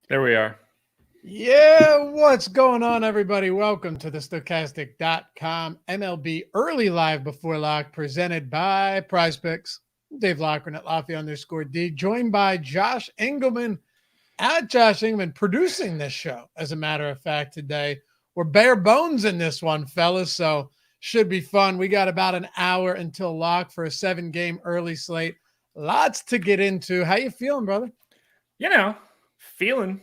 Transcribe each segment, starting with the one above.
There we are. Yeah, what's going on, everybody? Welcome to the Stochastic.com MLB Early Live Before Lock, presented by Prize Picks. Dave Loughran at Lafayette_D, joined by Josh Engleman at Josh Engleman, producing this show. As a matter of fact, today we're bare bones in this one, fellas, so should be fun. We got about an hour until lock for a 7-game early slate. Lots to get into. How you feeling, brother? Feeling,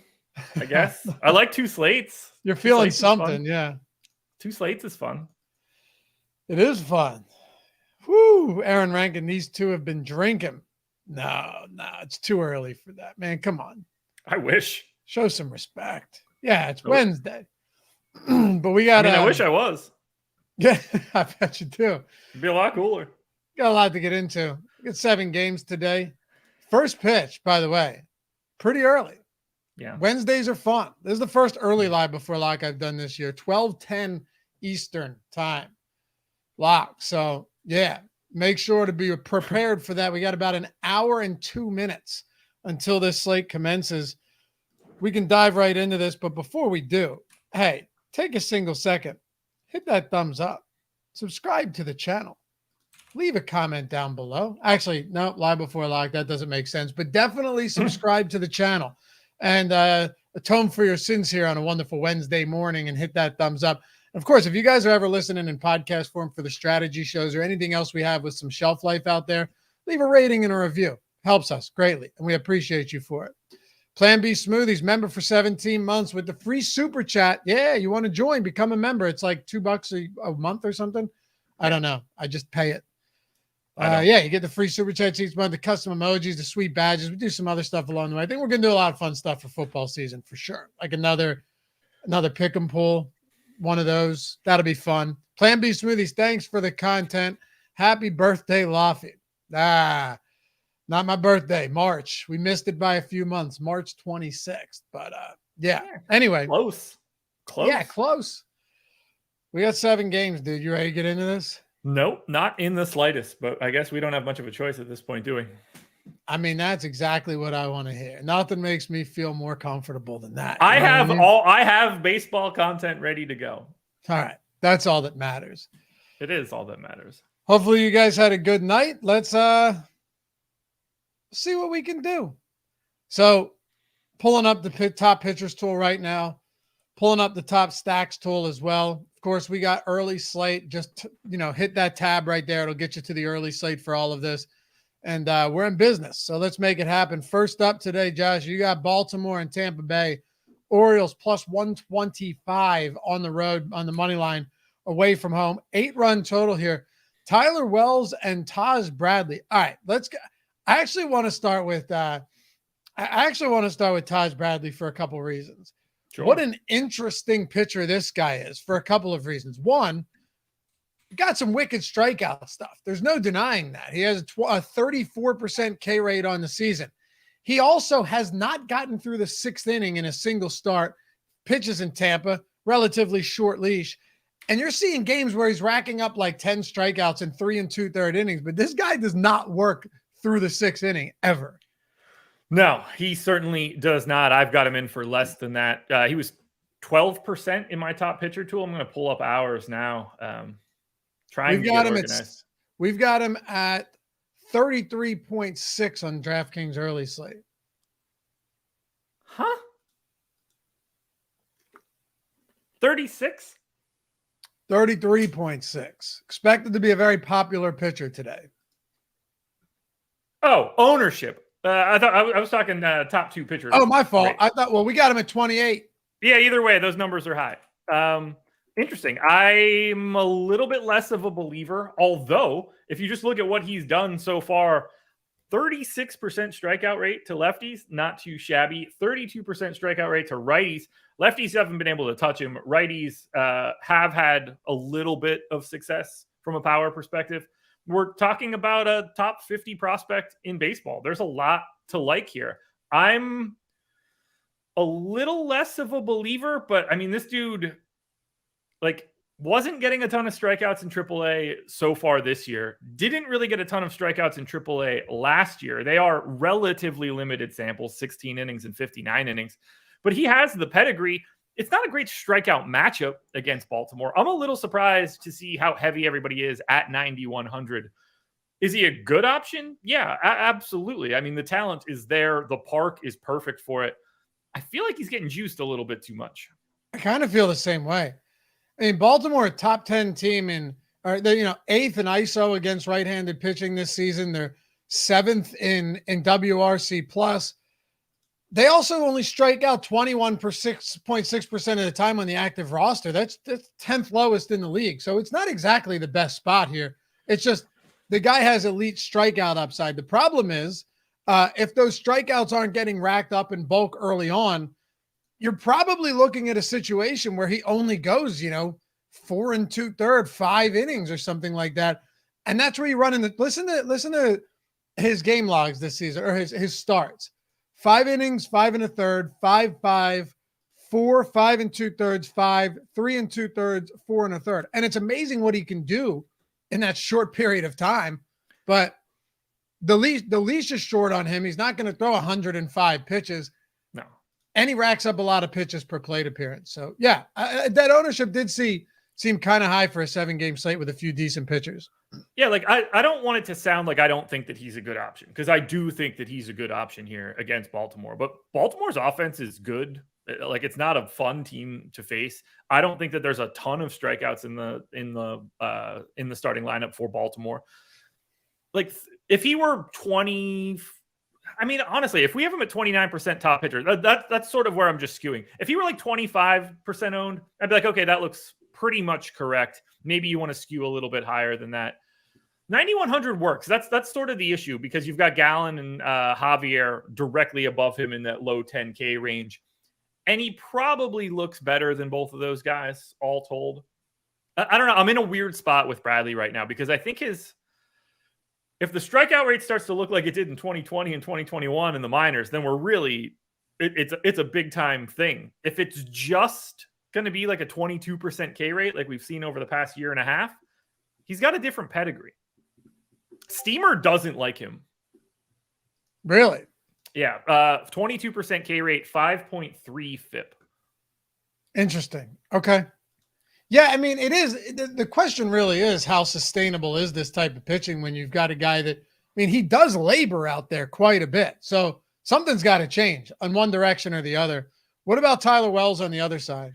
I guess. I like two slates. You're feeling something, yeah. Two slates is fun. It is fun. Whoo, Aaron Rankin, these two have been drinking. No, it's too early for that, man. Come on. I wish. Show some respect. Yeah, it's Wednesday. But we got I wish I was. Yeah, I bet you do. It'd be a lot cooler. Got a lot to get into. We got 7 games today. First pitch, by the way, pretty early. Yeah. Wednesdays are fun. This is the first early live before lock I've done this year. 12:10 Eastern time. Lock. So, yeah, make sure to be prepared for that. We got about an hour and 2 minutes until this slate commences. We can dive right into this, but before we do, hey, take a single second. Hit that thumbs up. Subscribe to the channel. Leave a comment down below. Actually, no, live before lock. That doesn't make sense, but definitely subscribe to the channel and atone for your sins here on a wonderful Wednesday morning and hit that thumbs up. Of course, if you guys are ever listening in podcast form for the strategy shows or anything else we have with some shelf life out there, leave a rating and a review. Helps us greatly, and we appreciate you for it. Plan B Smoothies, member for 17 months with the free super chat. Yeah, you want to join, become a member. It's like $2 a month or something. I don't know. I just pay it. Yeah, you get the free super chats each month, the custom emojis, the sweet badges. We do some other stuff along the way. I think we're going to do a lot of fun stuff for football season for sure. Like another pick and pull, one of those. That'll be fun. Plan B Smoothies, thanks for the content. Happy birthday, Laffy. Not my birthday, March. We missed it by a few months, March 26th. But yeah. Anyway. Close. Yeah, close. We got 7 games, dude. You ready to get into this? Nope, not in the slightest, but I guess we don't have much of a choice at this point, do we? I mean, that's exactly what I want to hear. Nothing makes me feel more comfortable than that. I have baseball content ready to go. All right. That's all that matters. It is all that matters. Hopefully you guys had a good night. Let's see what we can do. So pulling up the top pitchers tool right now, pulling up the top stacks tool as well. Of course, we got early slate. Just, hit that tab right there. It'll get you to the early slate for all of this. And we're in business. So let's make it happen. First up today, Josh, you got Baltimore and Tampa Bay. Orioles plus 125 on the road on the money line away from home. 8-run total here. Tyler Wells and Taj Bradley. All right, let's go. I actually want to start with Taj Bradley for a couple of reasons. Sure. What an interesting pitcher this guy is for a couple of reasons. One, got some wicked strikeout stuff. There's no denying that. He has a 34% K rate on the season. He also has not gotten through the 6th inning in a single start. Pitches in Tampa, relatively short leash. And you're seeing games where he's racking up like 10 strikeouts in 3 2/3 innings. But this guy does not work through the 6th inning ever. No, he certainly does not. I've got him in for less than that. He was 12% in my top pitcher tool. I'm going to pull up ours now. We've got him at 33.6 on DraftKings early slate. Huh? 36? 33.6. Expected to be a very popular pitcher today. Oh, ownership. I thought I was talking top 2 pitchers. Oh, my fault. Right. I thought, we got him at 28. Yeah, either way, those numbers are high. Interesting. I'm a little bit less of a believer, although if you just look at what he's done so far, 36% strikeout rate to lefties, not too shabby. 32% strikeout rate to righties. Lefties haven't been able to touch him. Righties have had a little bit of success from a power perspective. We're talking about a top 50 prospect in baseball. There's a lot to like here. I'm a little less of a believer, but I mean, this dude wasn't getting a ton of strikeouts in AAA so far this year. Didn't really get a ton of strikeouts in AAA last year. They are relatively limited samples, 16 innings and 59 innings. but he has the pedigree. It's not a great strikeout matchup against Baltimore. I'm a little surprised to see how heavy everybody is at 9,100. Is he a good option? Yeah, absolutely. I mean, the talent is there. The park is perfect for it. I feel like he's getting juiced a little bit too much. I kind of feel the same way. I mean, Baltimore, a top 10 team they're 8th in ISO against right-handed pitching this season. They're 7th in WRC plus. They also only strike out 21.6% of the time on the active roster. That's 10th lowest in the league. So it's not exactly the best spot here. It's just the guy has elite strikeout upside. The problem is if those strikeouts aren't getting racked up in bulk early on, you're probably looking at a situation where he only goes, 4 2/3, 5 innings or something like that. And that's where you run into listen to his game logs this season, or his starts. 5 innings, 5 1/3, 5-5, 4, 5 2/3, 5, 3 2/3, 4 1/3. And it's amazing what he can do in that short period of time. But the leash is short on him. He's not going to throw 105 pitches. No. And he racks up a lot of pitches per plate appearance. So, yeah, that ownership did seem kind of high for a 7-game slate with a few decent pitchers. Yeah, like I don't want it to sound like I don't think that he's a good option, because I do think that he's a good option here against Baltimore. But Baltimore's offense is good. Like, it's not a fun team to face. I don't think that there's a ton of strikeouts in the starting lineup for Baltimore. Like, if he were 20, I mean, honestly, if we have him at 29% top pitcher, that's sort of where I'm just skewing. If he were like 25% owned, I'd be like, okay, that looks pretty much correct. Maybe you want to skew a little bit higher than that. 9,100 works. That's sort of the issue, because you've got Gallen and Javier directly above him in that low 10K range. And he probably looks better than both of those guys, all told. I don't know. I'm in a weird spot with Bradley right now, because I think if the strikeout rate starts to look like it did in 2020 and 2021 in the minors, then we're really, it's a big time thing. If it's just going to be like a 22% K rate like we've seen over the past year and a half, he's got a different pedigree. Steamer doesn't like him. Really? Yeah. 22% K rate, 5.3 FIP. Interesting. Okay. Yeah, I mean, it is. The question really is, how sustainable is this type of pitching when you've got a guy that, I mean, he does labor out there quite a bit. So something's got to change on one direction or the other. What about Tyler Wells on the other side?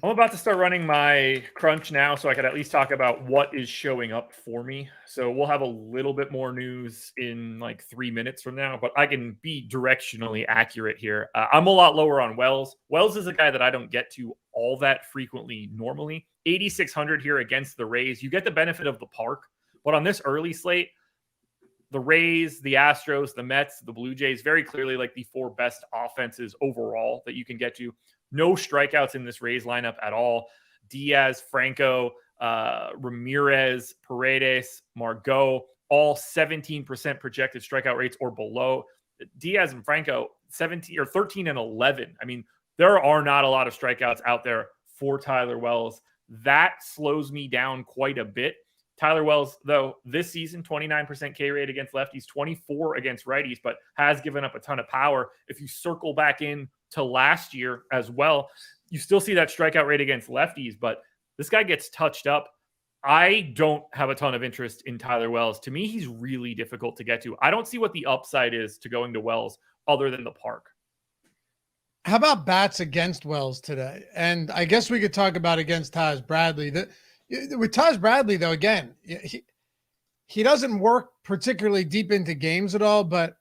I'm about to start running my crunch now, so I could at least talk about what is showing up for me. So we'll have a little bit more news in like 3 minutes from now, but I can be directionally accurate here. I'm a lot lower on Wells. Wells is a guy that I don't get to all that frequently normally. 8,600 here against the Rays. You get the benefit of the park, but on this early slate, the Rays, the Astros, the Mets, the Blue Jays, very clearly like the 4 best offenses overall that you can get to. No strikeouts in this Rays lineup at all. Diaz, Franco, Ramirez, Paredes, Margot, all 17% projected strikeout rates or below. Diaz and Franco, 17 or 13 and 11. I mean, there are not a lot of strikeouts out there for Tyler Wells. That slows me down quite a bit. Tyler Wells, though, this season, 29% K rate against lefties, 24 against righties, but has given up a ton of power. If you circle back in to last year as well, you still see that strikeout rate against lefties, but this guy gets touched up. I don't have a ton of interest in Tyler Wells. To me, he's really difficult to get to. I don't see what the upside is to going to Wells other than the park. How about bats against Wells today? And I guess we could talk about against Taj Bradley. With Taj Bradley, though, again, he doesn't work particularly deep into games at all, but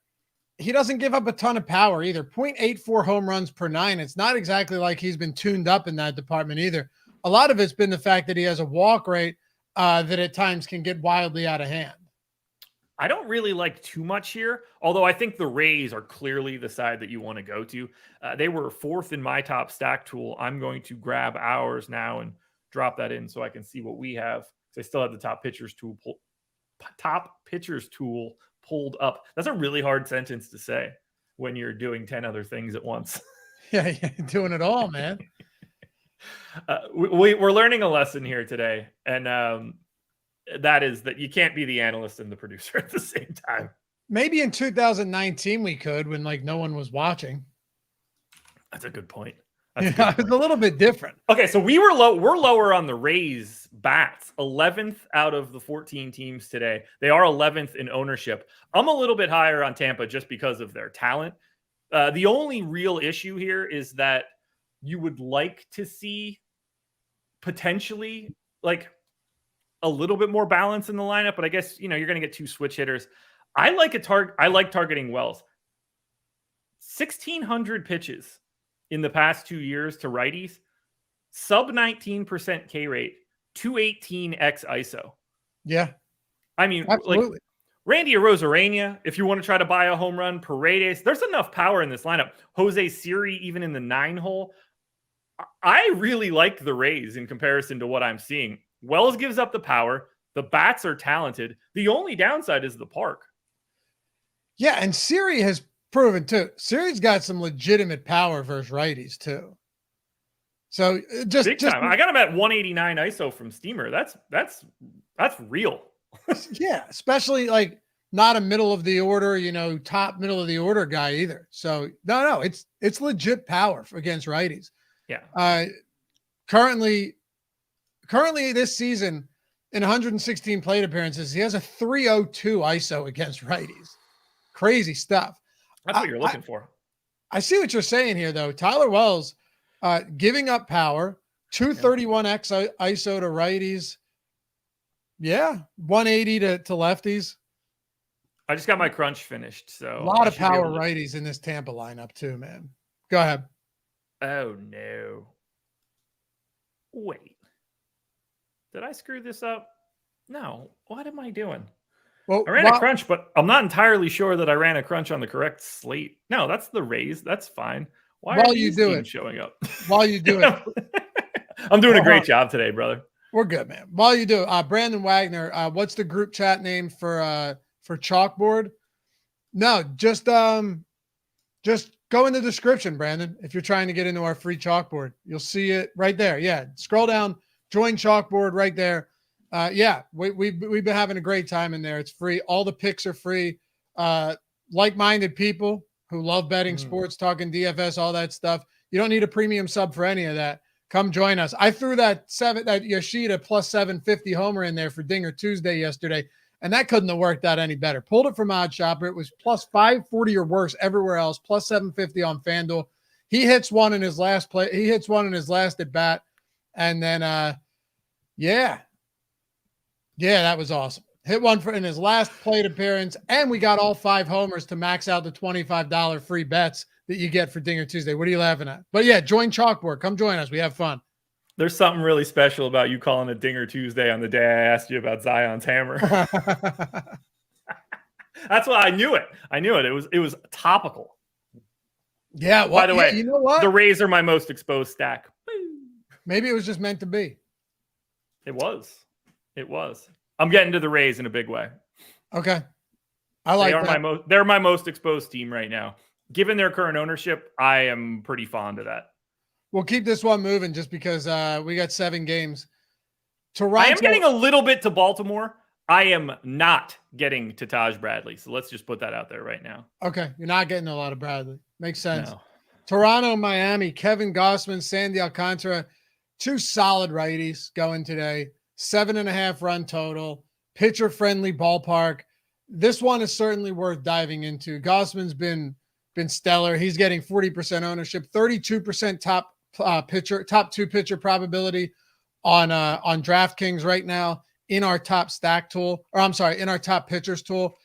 he doesn't give up a ton of power either. 0.84 home runs per 9. It's not exactly like he's been tuned up in that department either. A lot of it's been the fact that he has a walk rate that at times can get wildly out of hand. I don't really like too much here, although I think the Rays are clearly the side that you want to go to. They were 4th in my top stack tool. I'm going to grab ours now and drop that in so I can see what we have. So I still have the top pitchers tool pulled up. That's a really hard sentence to say when you're doing 10 other things at once. Yeah, you're doing it all, man. We're learning a lesson here today, and that is that you can't be the analyst and the producer at the same time. Maybe in 2019 we could, when like no one was watching. That's a good point. It's a little bit different. Okay, so we're lower on the Rays bats, 11th out of the 14 teams today. They are 11th in ownership. I'm a little bit higher on Tampa just because of their talent. The only real issue here is that you would like to see potentially like a little bit more balance in the lineup, but I guess you're going to get 2 switch hitters. I like targeting Wells. 1,600 pitches in the past 2 years to righties, sub 19% K rate, 218x ISO. Yeah. I mean, absolutely. like Randy Arozarena, if you want to try to buy a home run, Paredes, there's enough power in this lineup. Jose Siri, even in the 9-hole. I really like the Rays in comparison to what I'm seeing. Wells gives up the power. The bats are talented. The only downside is the park. Yeah, and Siri has proven too. Siri's got some legitimate power versus righties too. So just big time. I got him at 189 ISO from Steamer. That's real. Yeah, especially like not a middle of the order, top middle of the order guy either. So no, it's legit power against righties. Yeah. Currently this season in 116 plate appearances, he has a 302 ISO against righties. Crazy stuff. That's what you're looking for. I see what you're saying here, though. Tyler Wells giving up power, 231x ISO to righties. Yeah, 180 to lefties. I just got my crunch finished. So a lot of power righties in this Tampa lineup, too, man. Go ahead. Oh, no. Wait. Did I screw this up? No. What am I doing? Well, I ran a crunch, but I'm not entirely sure that I ran a crunch on the correct slate. No, that's the Rays. That's fine. Why are these teams showing up? While you do it. I'm doing a great job today, brother. We're good, man. While you do it, Brandon Wagner, what's the group chat name for Chalkboard? No, just go in the description, Brandon. If you're trying to get into our free Chalkboard, you'll see it right there. Yeah, scroll down, join Chalkboard right there. We've been having a great time in there. It's free. All the picks are free. Like-minded people who love betting sports, talking DFS, all that stuff. You don't need a premium sub for any of that. Come join us. I threw that Yoshida plus 750 homer in there for Dinger Tuesday yesterday, and that couldn't have worked out any better. Pulled it from Odd Shopper. It was plus 540 or worse everywhere else, plus 750 on FanDuel. He hits one in his last play. He hits one in his last at bat. And then, yeah, that was awesome. Hit one in his last plate appearance, and we got all 5 homers to max out the $25 free bets that you get for Dinger Tuesday. What are you laughing at? But yeah, join Chalkboard. Come join us. We have fun. There's something really special about you calling it Dinger Tuesday on the day I asked you about Zion's hammer. That's why I knew it. It was topical. Yeah. Well, by the way, you know what? The Rays are my most exposed stack. Maybe it was just meant to be. It was. I'm getting to the Rays in a big way. Okay. I like that. They're my most exposed team right now. Given their current ownership, I am pretty fond of that. We'll keep this one moving just because we got 7 games. Toronto. I am getting a little bit to Baltimore. I am not getting to Taj Bradley. So let's just put that out there right now. Okay. You're not getting a lot of Bradley. Makes sense. No. Toronto, Miami, Kevin Gausman, Sandy Alcantara, 2 solid righties going today. 7.5 run total, pitcher-friendly ballpark. This one is certainly worth diving into. Gausman's been stellar. He's getting 40% ownership, 32% top 2 pitcher probability on DraftKings right now in our top stack tool, in our top pitchers tool.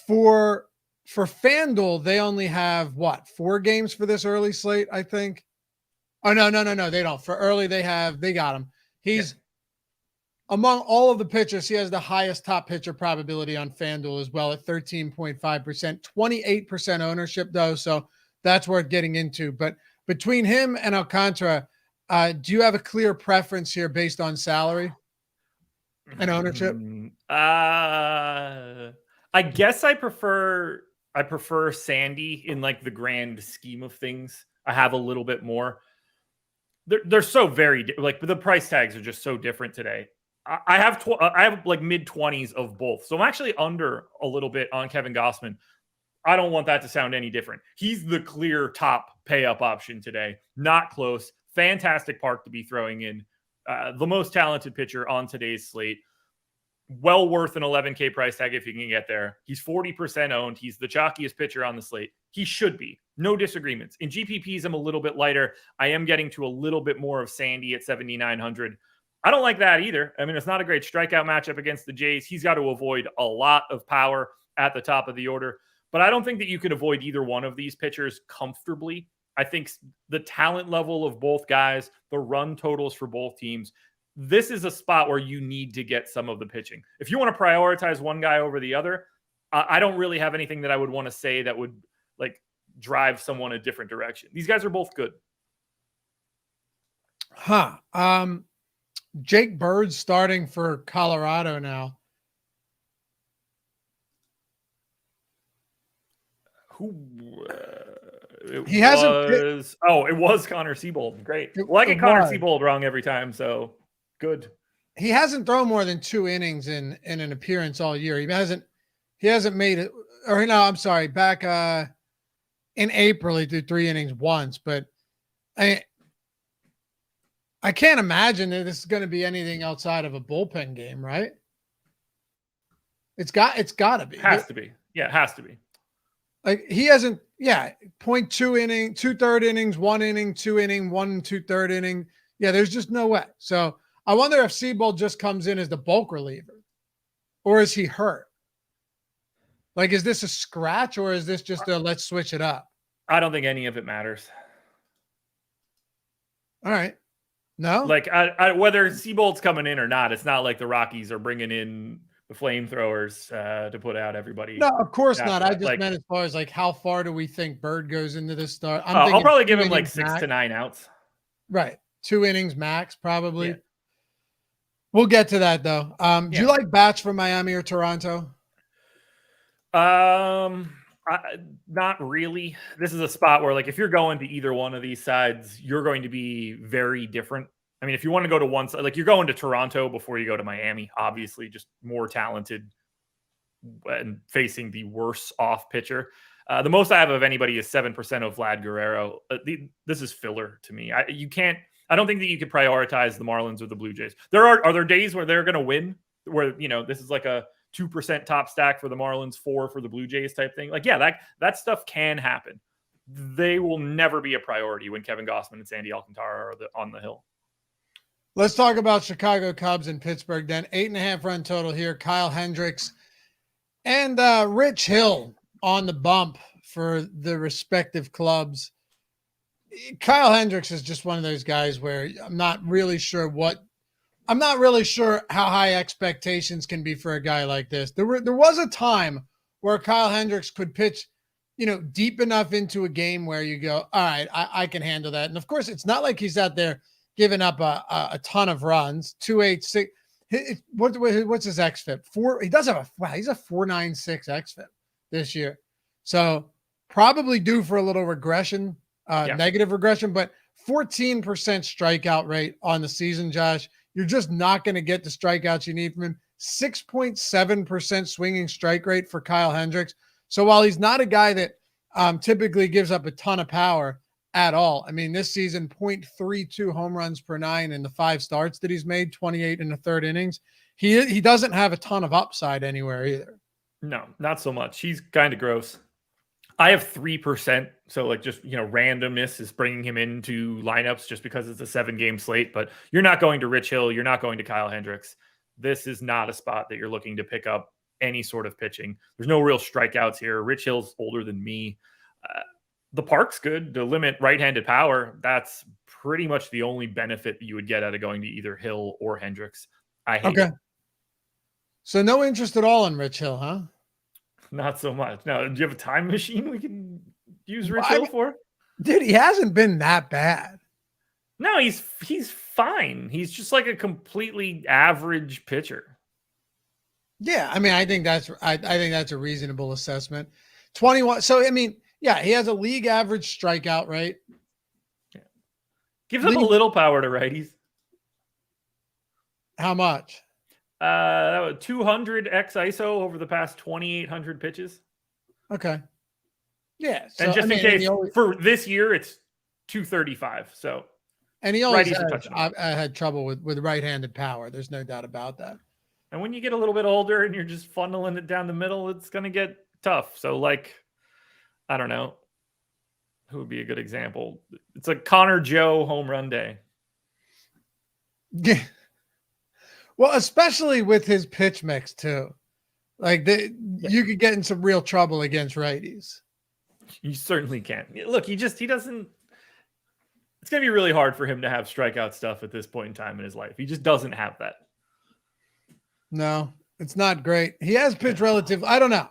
For FanDuel, they only have 4 games for this early slate, I think. Oh no, they don't. For early, they got him. He's among all of the pitchers, he has the highest top pitcher probability on FanDuel as well at 13.5%, 28% ownership though. So that's worth getting into. But between him and Alcantara, do you have a clear preference here based on salary and ownership? I guess I prefer Sandy in like the grand scheme of things. I have a little bit more. They're so very like the price tags are just so different today. I have like mid 20s of both. So I'm actually under a little bit on Kevin Gausman. I don't want that to sound any different. He's the clear top pay up option today. Not close. Fantastic park to be throwing in. The most talented pitcher on today's slate. Well worth an 11K price tag if you can get there. He's 40% owned. He's the chalkiest pitcher on the slate. He should be. No disagreements. In GPPs, I'm a little bit lighter. I am getting to a little bit more of Sandy at 7,900. I don't like that either. I mean, it's not a great strikeout matchup against the Jays. He's got to avoid a lot of power at the top of the order. But I don't think that you can avoid either one of these pitchers comfortably. I think the talent level of both guys, the run totals for both teams, this is a spot where you need to get some of the pitching. If you want to prioritize one guy over the other, I don't really have anything that I would want to say that would like drive someone a different direction. These guys are both good. Jake Bird's starting for Colorado now. It was Connor Siebold. Great. Well, I get Connor Siebold wrong every time, so good. He hasn't thrown more than 2 innings in an appearance all year. He hasn't made it. Or no, I'm sorry. Back in April, he threw 3 innings once, but I can't imagine that this is going to be anything outside of a bullpen game, right? It's got to be. Has to be. Yeah, it has to be. Like he hasn't, 0.2 inning, 2/3 innings, 1 inning, 2 inning, 1 2/3 inning. Yeah, there's just no way. So I wonder if Siebold just comes in as the bulk reliever, or is he hurt? Like, is this a scratch or is this just a let's switch it up? I don't think any of it matters. All right. No? Like, whether Siebold's coming in or not, it's not like the Rockies are bringing in the flamethrowers to put out everybody. No, of course not. I just meant as far as like how far do we think Bird goes into this start? I'll probably give him like 6 to 9 outs. Right. 2 innings max, probably. Yeah. We'll get to that though. Do you like bats from Miami or Toronto? Not really. This is a spot where, like, if you're going to either one of these sides, you're going to be very different. I mean, if you want to go to one side, like you're going to Toronto before you go to Miami, obviously just more talented and facing the worse off pitcher. The most I have of anybody is 7% of Vlad Guerrero. This is filler to me. I don't think that you could prioritize the Marlins or the Blue Jays. Are there days where they're going to win, where, this is like a 2% top stack for the Marlins, 4 for the Blue Jays type thing. Like, yeah, that stuff can happen. They will never be a priority when Kevin Gausman and Sandy Alcantara are on the hill. Let's talk about Chicago Cubs and Pittsburgh then. 8.5 run total here. Kyle Hendricks and Rich Hill on the bump for the respective clubs. Kyle Hendricks is just one of those guys where I'm not really sure how high expectations can be for a guy like this. There was a time where Kyle Hendricks could pitch, deep enough into a game where you go, all right, I can handle that. And of course, it's not like he's out there giving up a ton of runs. 286. What's his xFIP? He's a 496 xFIP this year. So probably due for a little regression, negative regression, but 14% strikeout rate on the season, Josh. You're just not going to get the strikeouts you need from him. 6.7% swinging strike rate for Kyle Hendricks. So while he's not a guy that typically gives up a ton of power at all, I mean, this season, 0.32 home runs per 9 in the 5 starts that he's made, 28 in the 3rd innings. He doesn't have a ton of upside anywhere either. No, not so much. He's kind of gross. I have 3%. So like just, randomness is bringing him into lineups just because it's a 7-game slate, but you're not going to Rich Hill. You're not going to Kyle Hendricks. This is not a spot that you're looking to pick up any sort of pitching. There's no real strikeouts here. Rich Hill's older than me. The park's good to limit right-handed power. That's pretty much the only benefit that you would get out of going to either Hill or Hendricks. I hate it. So no interest at all in Rich Hill, huh? Not so much. Now, do you have a time machine we can use Rich Hill for? Dude, he hasn't been that bad. No, he's fine. He's just like a completely average pitcher. Yeah, I mean, I think that's a reasonable assessment. 21. So I mean, yeah, he has a league average strikeout rate. Yeah. Gives up a little power to righties. How much? That was 200 x ISO over the past 2,800 pitches. Okay. Yeah. So, And just in and case, for this year, it's 235. So, and he always had trouble with right-handed power. There's no doubt about that. And when you get a little bit older and you're just funneling it down the middle, it's going to get tough. So, like, I don't know. Who would be a good example? It's like Connor Joe home run day. Yeah. Well, especially with his pitch mix too. Like you could get in some real trouble against righties. You certainly can. Look, he doesn't. It's going to be really hard for him to have strikeout stuff at this point in time in his life. He just doesn't have that. No, it's not great. He has pitched relative. I don't know.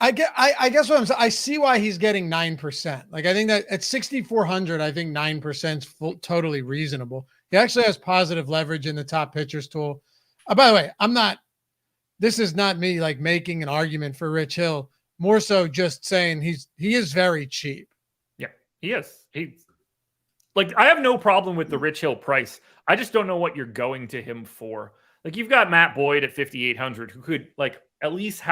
I guess what I'm saying, I see why he's getting 9%. Like, I think that at 6,400, I think 9% is totally reasonable. He actually has positive leverage in the top pitchers tool. By the way, this is not me like making an argument for Rich Hill, more so just saying he is very cheap. Yeah, he is. He's like, I have no problem with the Rich Hill price. I just don't know what you're going to him for. Like, you've got Matt Boyd at 5,800, who could like at least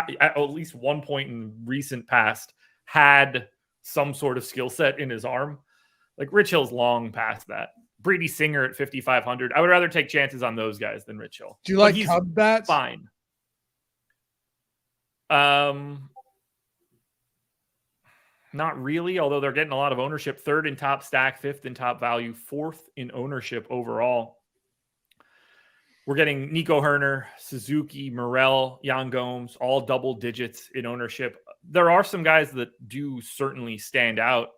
one point in recent past had some sort of skill set in his arm. Like, Rich Hill's long past that. Brady Singer at 5,500. I would rather take chances on those guys than Rich Hill. Do you like Cub bats? Fine. Not really, although they're getting a lot of ownership. 3rd in top stack, 5th in top value, 4th in ownership overall. We're getting Nico Herner, Suzuki, Morel, Yan Gomes, all double digits in ownership. There are some guys that do certainly stand out.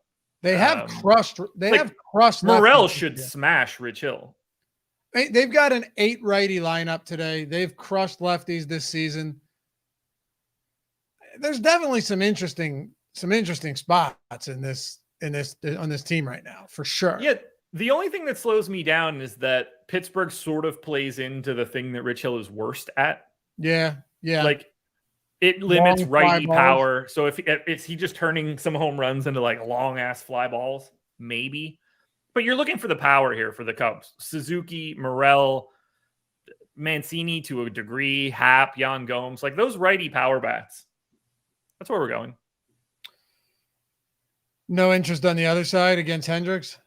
They have crushed. Have crushed. Morel should smash Rich Hill. They've got an 8 righty lineup today. They've crushed lefties this season. There's definitely some interesting spots on this team right now, for sure. Yeah. The only thing that slows me down is that Pittsburgh sort of plays into the thing that Rich Hill is worst at. Yeah. Yeah. Like, it limits righty power. So if he just turning some home runs into like long ass fly balls, maybe. But you're looking for the power here for the Cubs. Suzuki, Morel, Mancini to a degree, Happ, Yan Gomes, like those righty power bats. That's where we're going. No interest on the other side against Hendricks?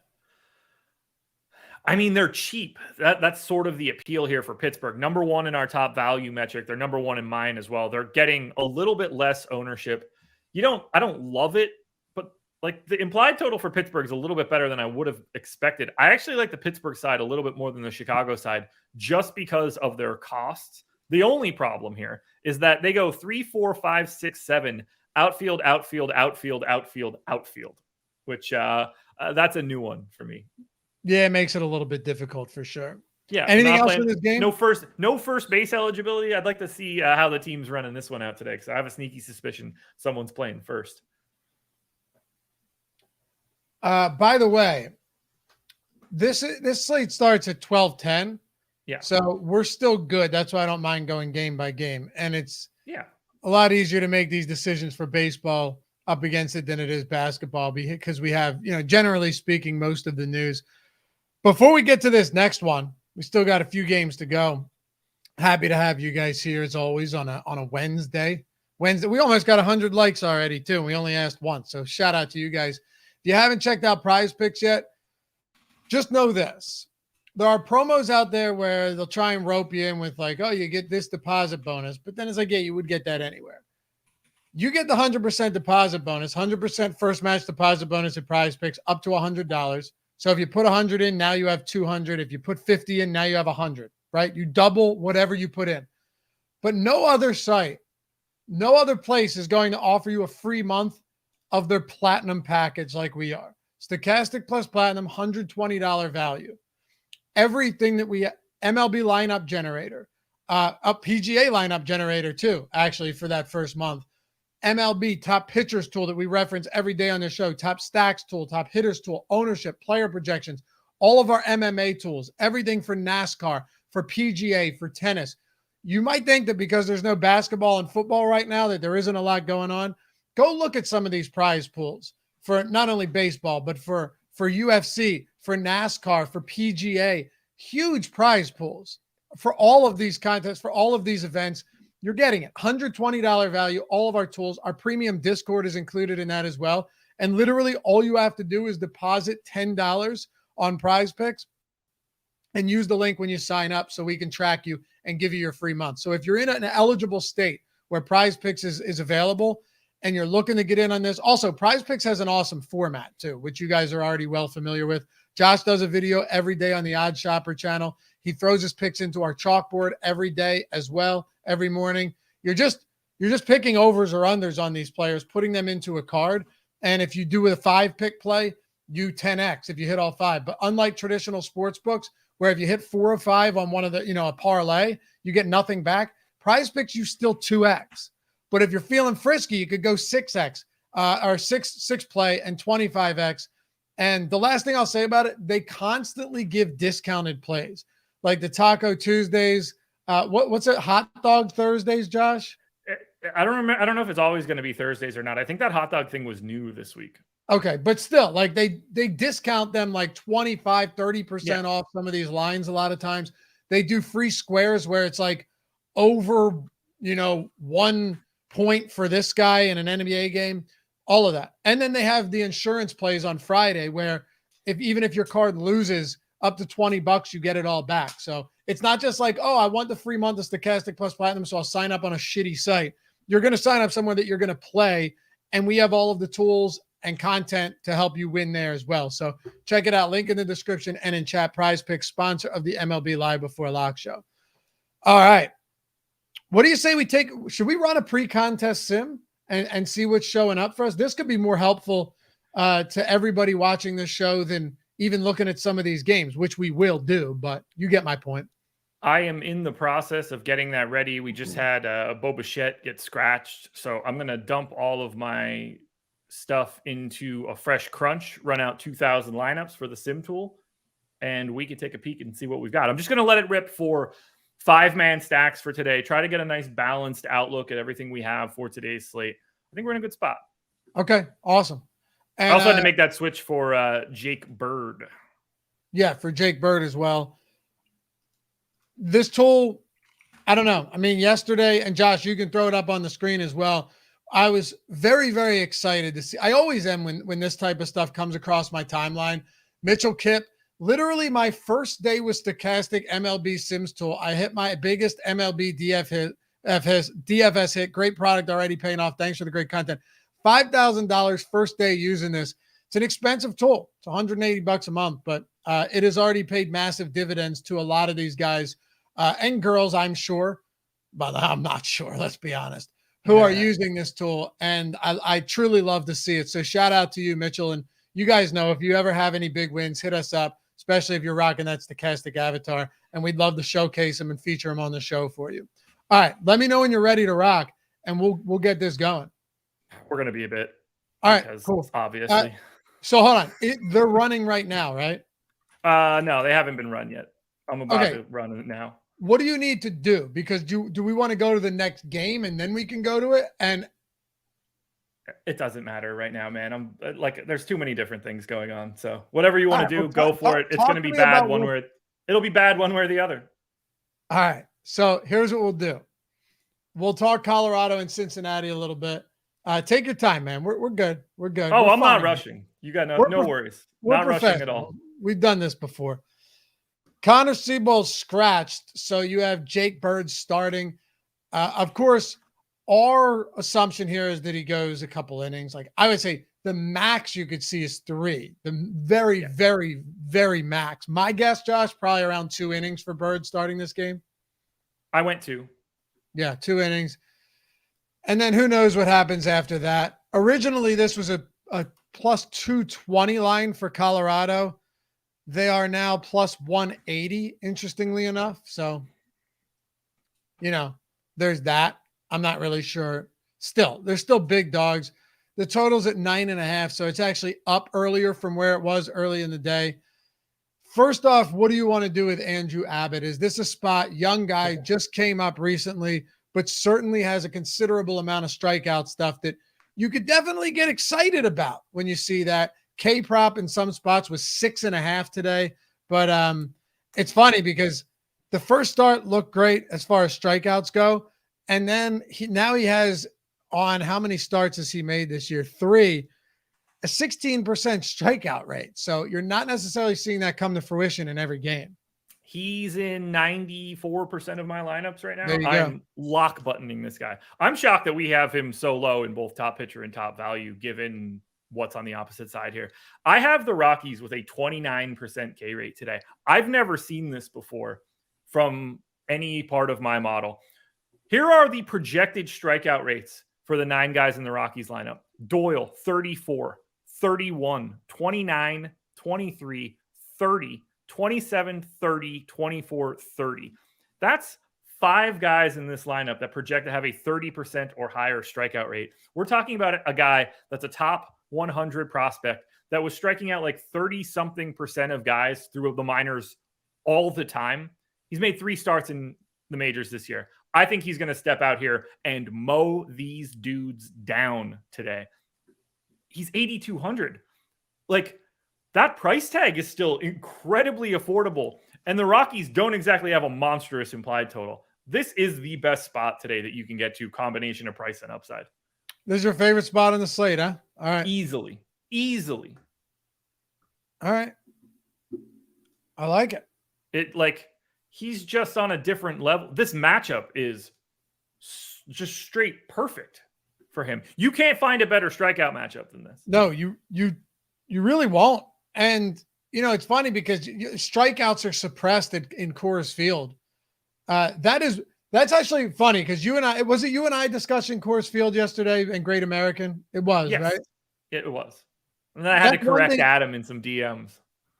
I mean, they're cheap. That's sort of the appeal here for Pittsburgh. Number 1 in our top value metric. They're number 1 in mine as well. They're getting a little bit less ownership. I don't love it, but like the implied total for Pittsburgh is a little bit better than I would have expected. I actually like the Pittsburgh side a little bit more than the Chicago side just because of their costs. The only problem here is that they go 3, 4, 5, 6, 7 outfield, outfield, outfield, outfield, outfield, which that's a new one for me. Yeah, it makes it a little bit difficult for sure. Yeah. Anything else in this game? No first base eligibility. I'd like to see how the team's running this one out today, because I have a sneaky suspicion someone's playing first. By the way, this slate starts at 12:10. Yeah. So we're still good. That's why I don't mind going game by game. And it's a lot easier to make these decisions for baseball up against it than it is basketball, because we have, generally speaking, most of the news. Before we get to this next one, we still got a few games to go. Happy to have you guys here as always on a Wednesday. We almost got 100 likes already too. And we only asked once. So shout out to you guys. If you haven't checked out Prize Picks yet, just know this. There are promos out there where they'll try and rope you in with like, oh, you get this deposit bonus. But then it's like, yeah, you would get that anywhere. You get the 100% deposit bonus, 100% first match deposit bonus at Prize Picks up to $100. So if you put 100 in, now you have 200. If you put 50 in, now you have 100, right? You double whatever you put in. But no other site, no other place is going to offer you a free month of their platinum package like we are. Stochastic plus platinum, $120 value. Everything that MLB lineup generator, a PGA lineup generator too, actually, for that first month. MLB top pitchers tool that we reference every day on the show, top stacks tool, top hitters tool, ownership, player projections, all of our MMA tools, everything for NASCAR, for PGA, for tennis. You might think that because there's no basketball and football right now that there isn't a lot going on. Go look at some of these prize pools for not only baseball, but for UFC, for NASCAR, for PGA, huge prize pools for all of these contests, for all of these events. you're getting it. $120 value, all of our tools. Our premium Discord is included in that as well. And literally all you have to do is deposit $10 on Prize Picks and use the link when you sign up so we can track you and give you your free month. So if you're in an eligible state where Prize Picks is available and you're looking to get in on this, also Prize Picks has an awesome format too, which you guys are already well familiar with. Josh does a video every day on the Odd Shopper channel. He throws his picks into our chalkboard every day as well, every morning. You're just picking overs or unders on these players, putting them into a card. And if you do a 5-pick play, you 10x if you hit all 5. But unlike traditional sports books, where if you hit 4 or 5 on one of the, a parlay, you get nothing back. Prize Picks, you still 2x. But if you're feeling frisky, you could go 6x or 6 play and 25x. And the last thing I'll say about it, they constantly give discounted plays, like the Taco Tuesdays. What's it? Hot Dog Thursdays, Josh? I don't remember. I don't know if it's always going to be Thursdays or not. I think that hot dog thing was new this week. Okay, but still, like they discount them like 25, 30% off some of these lines a lot of times. They do free squares where it's like over, 1 point for this guy in an NBA game, all of that. And then they have the insurance plays on Friday where even if your card loses up to $20, you get it all back. So it's not just like, oh, I want the free month of Stochastic plus Platinum, so I'll sign up on a shitty site. You're going to sign up somewhere that you're going to play, and we have all of the tools and content to help you win there as well. So check it out. Link in the description and in chat. Prize Picks, sponsor of the MLB Live Before Lock show. All right. What do you say should we run a pre-contest sim and see what's showing up for us? This could be more helpful to everybody watching this show than even looking at some of these games, which we will do, but you get my point. I am in the process of getting that ready. We just had Bo Bichette get scratched, so I'm going to dump all of my stuff into a fresh crunch, run out 2,000 lineups for the sim tool, and we can take a peek and see what we've got. I'm just going to let it rip for 5-man stacks for today. Try to get a nice balanced outlook at everything we have for today's slate. I think we're in a good spot. Okay, awesome. And, I also had to make that switch for Jake Bird. Yeah, for Jake Bird as well. This tool, I don't know. I mean, yesterday, and Josh, you can throw it up on the screen as well. I was very, very excited to see. I always am when this type of stuff comes across my timeline. Mitchell Kipp, literally my first day with Stochastic MLB Sims tool. I hit my biggest MLB DFS hit. Great product already paying off. Thanks for the great content. $5,000 first day using this. It's an expensive tool. It's $180 a month, but it has already paid massive dividends to a lot of these guys and girls, I'm sure, but I'm not sure. Let's be honest. Who are using this tool, and I truly love to see it. So shout out to you, Mitchell. And you guys know if you ever have any big wins, hit us up, especially if you're rocking that Stochastic avatar, and we'd love to showcase them and feature them on the show for you. All right, let me know when you're ready to rock, and we'll get this going. We're going to be a bit. All right, cool. Obviously. So hold on. They're running right now, right? No, they haven't been run yet. I'm about to run it now. What do you need to do? Because do we want to go to the next game and then we can go to it? And it doesn't matter right now, man. I'm like, there's too many different things going on. So whatever you want to do, go for it. It's going to be bad it'll be bad one way or the other. All right. So here's what we'll do. We'll talk Colorado and Cincinnati a little bit. Take your time, man. We're good. We're good. Oh, I'm not rushing. You got no worries. Not rushing at all. We've done this before. Connor Seabold's scratched, so you have Jake Bird starting. Of course, our assumption here is that he goes a couple innings. Like I would say the max you could see is 3. The very, very, very max. My guess, Josh, probably around 2 innings for Bird starting this game. I went 2. Yeah, 2 innings. And then who knows what happens after that. Originally, this was a plus 220 line for Colorado. They are now plus 180, interestingly enough. So, there's that. I'm not really sure. Still, they're still big dogs. The total's at 9.5, so it's actually up earlier from where it was early in the day. First off, what do you want to do with Andrew Abbott? Is this a spot? Young guy, just came up recently, but certainly has a considerable amount of strikeout stuff that you could definitely get excited about when you see that. K-prop in some spots was 6.5 today, but it's funny because the first start looked great as far as strikeouts go, And then now he has on how many starts has he made this year? 3, a 16% strikeout rate. So you're not necessarily seeing that come to fruition in every game. He's in 94% of my lineups right now. There you go. I'm lock buttoning this guy. I'm shocked that we have him so low in both top pitcher and top value, given what's on the opposite side here. I have the Rockies with a 29% K rate today. I've never seen this before from any part of my model. Here are the projected strikeout rates for the 9 guys in the Rockies lineup. Doyle, 34, 31, 29, 23, 30, 27, 30, 24, 30. That's 5 guys in this lineup that project to have a 30% or higher strikeout rate. We're talking about a guy that's a top 100 prospect that was striking out like 30-something% of guys through the minors all the time. He's made 3 starts in the majors this year. I think he's going to step out here and mow these dudes down today. He's 8,200. Like, that price tag is still incredibly affordable. And the Rockies don't exactly have a monstrous implied total. This is the best spot today that you can get to, combination of price and upside. This is your favorite spot on the slate, huh? All right. Easily. All right. I like it. He's just on a different level. This matchup is just straight perfect for him. You can't find a better strikeout matchup than this. No, you really won't. And, it's funny because strikeouts are suppressed in Coors Field. That's actually funny because you and I discussing Coors Field yesterday in Great American? It was, yes. Right? It was. And then I had to correct Adam in some DMs.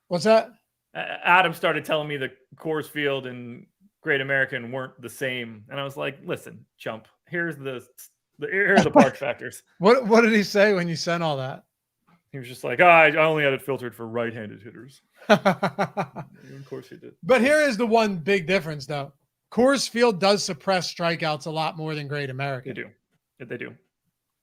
What's that? Adam started telling me that Coors Field and Great American weren't the same. And I was like, listen, chump, here's the park factors. What did he say when you sent all that? He was just like, I only had it filtered for right-handed hitters. Of course he did. But here is the one big difference, though. Coors Field does suppress strikeouts a lot more than Great American. They do.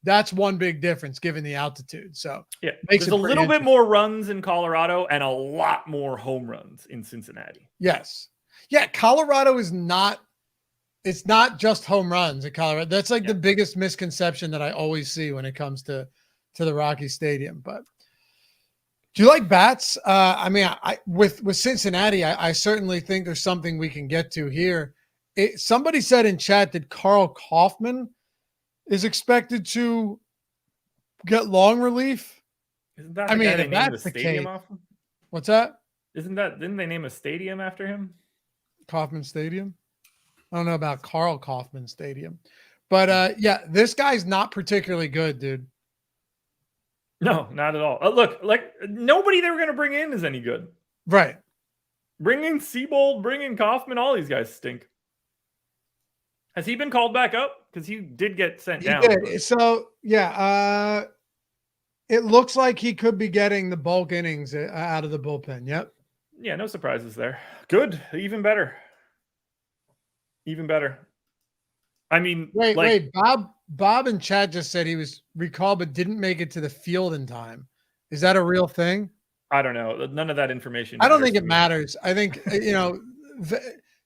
That's one big difference given the altitude. So yeah, there's a little bit more runs in Colorado and a lot more home runs in Cincinnati. Yes. Yeah, Colorado is not – it's not just home runs in Colorado. That's the biggest misconception that I always see when it comes to the Rocky Stadium. But do you like bats? With Cincinnati, I certainly think there's something we can get to here. Somebody said in chat that Carl Kaufman is expected to get long relief. Isn't that the guy they named the stadium off? What's that? Didn't they name a stadium after him? Kauffman Stadium? I don't know about Carl Kaufman Stadium. But this guy's not particularly good, dude. No, not at all. Look, nobody they were going to bring in is any good. Right. Bring in Seabold, bring in Kaufman. All these guys stink. Has he been called back up? Because he did get sent down. Did. So, it looks like he could be getting the bulk innings out of the bullpen. Yep. Yeah, no surprises there. Good. Even better. I mean, wait. Bob and Chad just said he was recalled but didn't make it to the field in time. Is that a real thing? I don't know. None of that information. I don't think it matters. I think,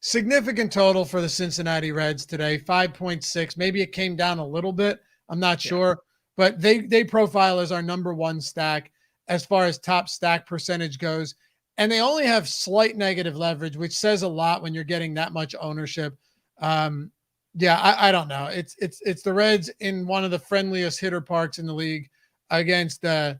significant total for the Cincinnati Reds today, 5.6. Maybe it came down a little bit. I'm not sure. But they profile as our number 1 stack as far as top stack percentage goes. And they only have slight negative leverage, which says a lot when you're getting that much ownership. I don't know. It's the Reds in one of the friendliest hitter parks in the league against a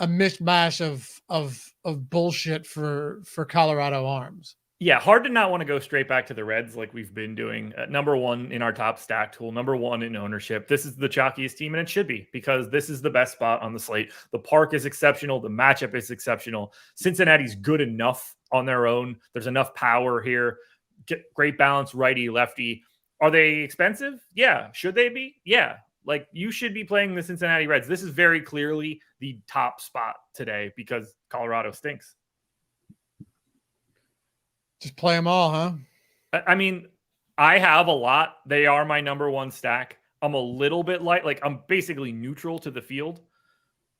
mishmash of bullshit for Colorado arms. Yeah, hard to not want to go straight back to the Reds like we've been doing. Number 1 in our top stack tool, number 1 in ownership. This is the chalkiest team, and it should be because this is the best spot on the slate. The park is exceptional. The matchup is exceptional. Cincinnati's good enough on their own. There's enough power here. Get great balance, righty, lefty. Are they expensive? Yeah. Should they be? Yeah. You should be playing the Cincinnati Reds. This is very clearly the top spot today because Colorado stinks. Just play them all, huh? I mean, I have a lot. They are my number 1 stack. I'm a little bit light. I'm basically neutral to the field,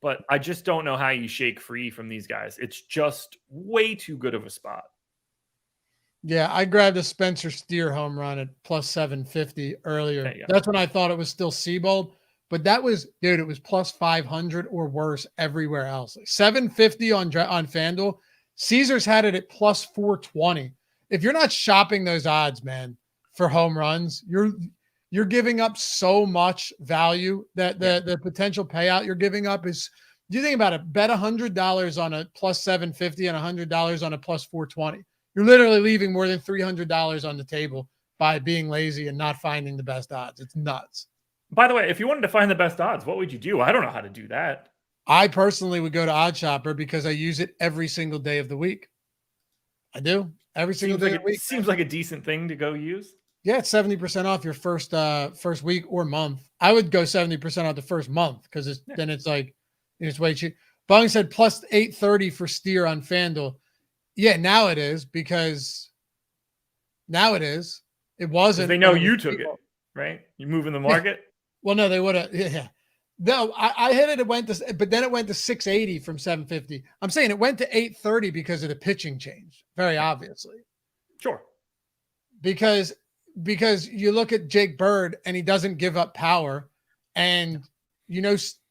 but I just don't know how you shake free from these guys. It's just way too good of a spot. Yeah, I grabbed a Spencer Steer home run at plus 750 earlier. That's when I thought it was still Seabold, but that was, dude, it was plus 500 or worse everywhere else. 750 on FanDuel. Caesars had it at plus 420. If you're not shopping those odds, man, for home runs, you're giving up so much value that the potential payout you're giving up is. Do you think about it? Bet $100 on a plus 750 and $100 on a plus 420. You're literally leaving more than $300 on the table by being lazy and not finding the best odds. It's nuts. By the way, if you wanted to find the best odds, what would you do? I don't know how to do that. I personally would go to OddsShopper because I use it every single day of the week. I do. Every single day of the week. Seems like a decent thing to go use. Yeah, it's 70% off your first week or month. I would go 70% off the first month because then it's like it's way cheap. Bung said plus 830 for Steer on FanDuel. Yeah, now it is because it wasn't. They know you took it, right? You move in the market. Yeah. Well, no, they would have. Yeah, no, I hit it. It went to, but then it went to 680 from 750. I'm saying it went to 830 because of the pitching change. Very obviously, sure. Because you look at Jake Bird and he doesn't give up power, and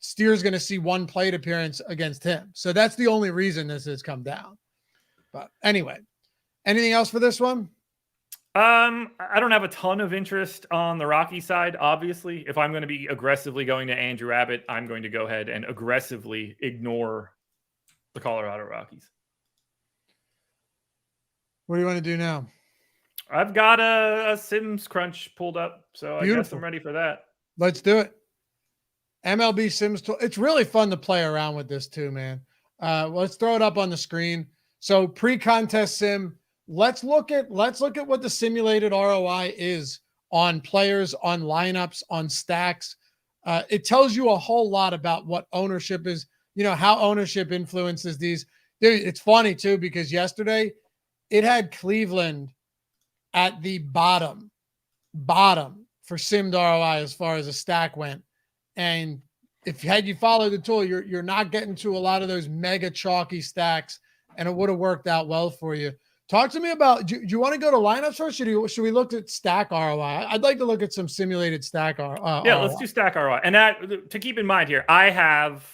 Steer's going to see one plate appearance against him. So that's the only reason this has come down. But anyway, anything else for this one? I don't have a ton of interest on the Rocky side. Obviously, if I'm going to be aggressively going to Andrew Abbott, I'm going to go ahead and aggressively ignore the Colorado Rockies. What do you want to do now? I've got a Sims crunch pulled up, so I guess I'm ready for that. Let's do it. MLB Sims tool. It's really fun to play around with this too, man. Let's throw it up on the screen. So pre-contest sim, let's look at what the simulated ROI is on players, on lineups, on stacks. It tells you a whole lot about what ownership is, how ownership influences these. Dude, it's funny too, because yesterday it had Cleveland at the bottom for simmed ROI as far as a stack went. And if you followed the tool, you're not getting to a lot of those mega chalky stacks, and it would have worked out well for you. Talk to me about, do you want to go to lineups first? Should we look at stack ROI? I'd like to look at some simulated stack ROI. Yeah, let's do stack ROI. And to keep in mind here, I have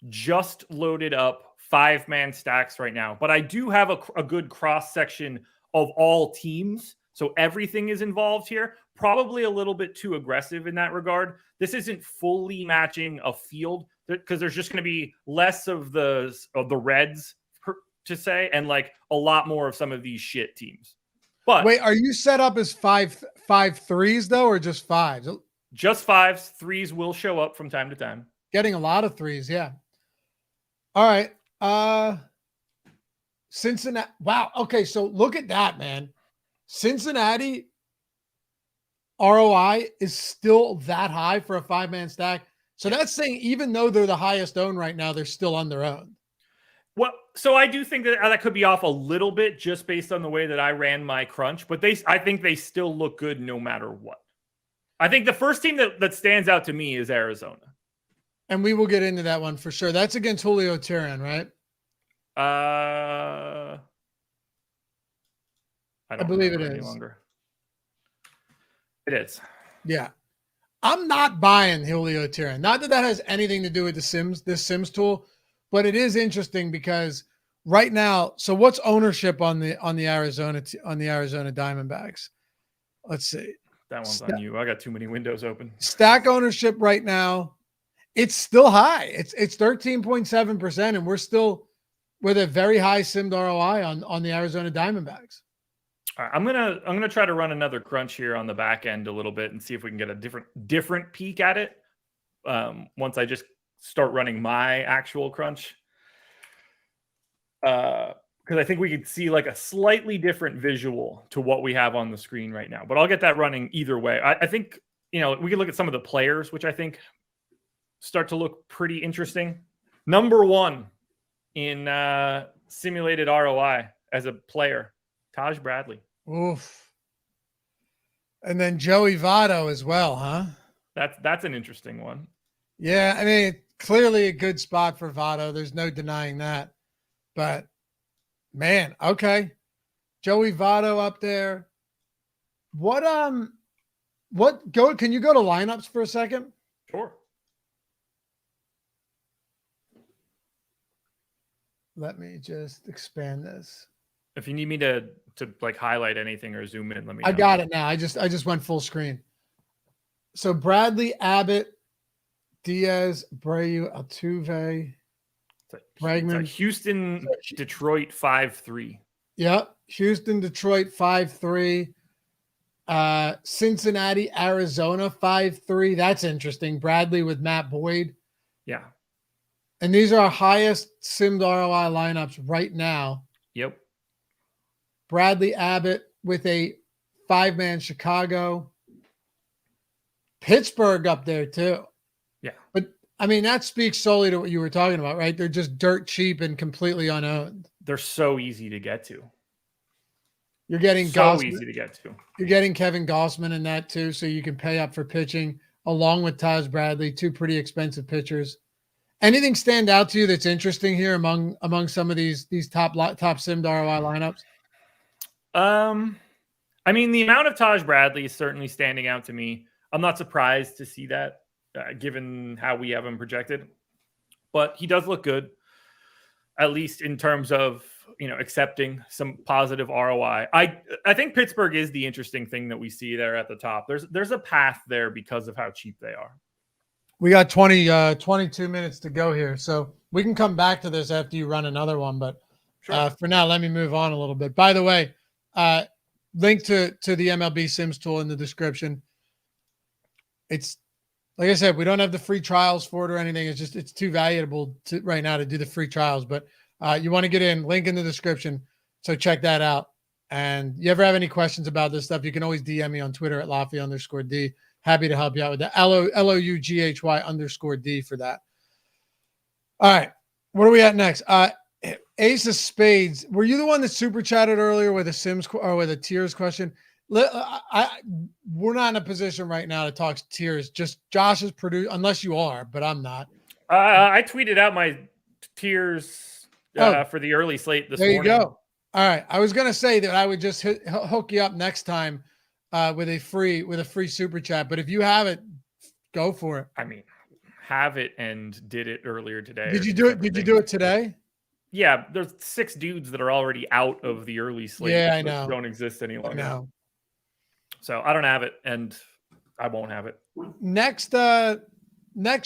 just loaded up 5-man stacks right now, but I do have a good cross-section of all teams. So everything is involved here. Probably a little bit too aggressive in that regard. This isn't fully matching a field because there's just going to be less of the Reds to say, and like a lot more of some of these shit teams. But wait, are you set up as five threes though, or just fives? Just fives. Threes will show up from time to time. Getting a lot of threes, yeah. All right. Cincinnati. Wow. Okay, so look at that, man. Cincinnati ROI is still that high for a 5-man stack. So that's saying even though they're the highest owned right now, they're still on their own. Well, so I do think that could be off a little bit just based on the way that I ran my crunch, but I think they still look good no matter what. I think the first team that stands out to me is Arizona. And we will get into that one for sure. That's against Julio Teheran, right? I believe it is. Any longer. It is. Yeah. I'm not buying Julio Teheran. Not that has anything to do with this Sims tool, but it is interesting because right now, so what's ownership on the Arizona Diamondbacks? Let's see. That one's on you. I got too many windows open. Stack ownership right now, it's still high. It's 13.7%, and we're still with a very high simmed ROI on the Arizona Diamondbacks. All right, I'm gonna try to run another crunch here on the back end a little bit and see if we can get a different peek at it. Once I just start running my actual crunch, because I think we could see like a slightly different visual to what we have on the screen right now. But I'll get that running either way. I think we can look at some of the players, which I think start to look pretty interesting. Number one in simulated ROI as a player, Taj Bradley. Oof. And then Joey Votto as well, huh? That's an interesting one. Yeah, I mean, clearly a good spot for Votto. There's no denying that. But man, okay. Joey Votto up there. Can you go to lineups for a second? Sure. Let me just expand this. If you need me to like highlight anything or zoom in, let me know. I got it now. I just went full screen. So Bradley, Abbott, Diaz, Abreu, Altuve, Bregman. Houston, Detroit 5-3. Yep. Houston, Detroit 5-3. Cincinnati, Arizona 5-3. That's interesting. Bradley with Matt Boyd. Yeah. And these are our highest simmed ROI lineups right now. Yep. Bradley, Abbott with a 5-man Chicago. Pittsburgh up there too. Yeah. But I mean, that speaks solely to what you were talking about, right? They're just dirt cheap and completely unowned. They're so easy to get to. You're getting easy to get to. You're getting Kevin Gossman in that too, so you can pay up for pitching along with Taj Bradley, two pretty expensive pitchers. Anything stand out to you that's interesting here among some of these top simmed ROI lineups? I mean, the amount of Taj Bradley is certainly standing out to me. I'm not surprised to see that, given how we have him projected. But he does look good, at least in terms of accepting some positive ROI. I think Pittsburgh is the interesting thing that we see there at the top. There's a path there because of how cheap they are. We got 22 minutes to go here, so we can come back to this after you run another one. But sure. For now, let me move on a little bit. By the way, link to the MLB Sims tool in the description. It's like I said, we don't have the free trials for it or anything. It's too valuable right now to do the free trials. But you want to get in, link in the description. So check that out. And you ever have any questions about this stuff, you can always DM me on Twitter at Loughran_D. Happy to help you out with that. LOUGHY_D for that. All right. What are we at next? Ace of Spades. Were you the one that super chatted earlier with a Sims or with a tiers question? We're not in a position right now to talk tiers. Just Josh is unless you are, but I'm not. I tweeted out my tiers for the early slate this morning. There you go. All right. I was going to say that I would just hook you up next time with a free super chat, but if you have it, go for it. I mean, have it and did it earlier today. Did you do it? Did you do it today? Yeah, there's 6 dudes that are already out of the early slate. Yeah, I know. Don't exist any longer. I know. So I don't have it, and I won't have it. Next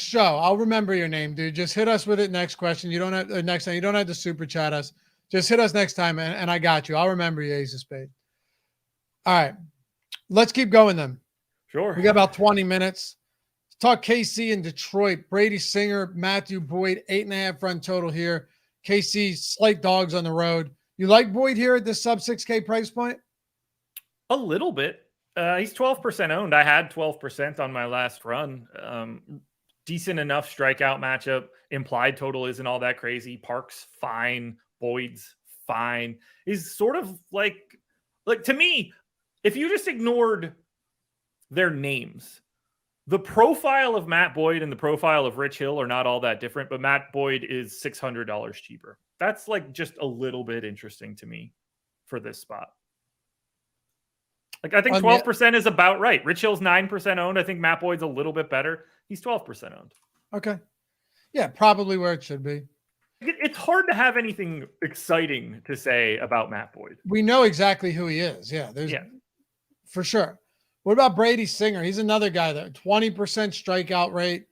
show, I'll remember your name, dude. Just hit us with it. Next question. You don't have next time. You don't have to super chat us. Just hit us next time, and I got you. I'll remember you, Ace of Spades. All right, let's keep going then. Sure. We got about 20 minutes. Let's talk KC and Detroit. Brady Singer, Matthew Boyd, 8.5 run total here. KC slight dogs on the road. You like Boyd here at this sub 6K price point? A little bit. He's 12% owned. I had 12% on my last run. Decent enough strikeout matchup. Implied total isn't all that crazy. Park's fine. Boyd's fine. He's sort of like to me, if you just ignored their names, the profile of Matt Boyd and the profile of Rich Hill are not all that different, but Matt Boyd is $600 cheaper. That's like just a little bit interesting to me for this spot. Like, I think 12% is about right. Rich Hill's 9% owned. I think Matt Boyd's a little bit better. He's 12% owned. Okay. Yeah, probably where it should be. It's hard to have anything exciting to say about Matt Boyd. We know exactly who he is. Yeah, for sure. What about Brady Singer? He's another guy that 20% strikeout rate,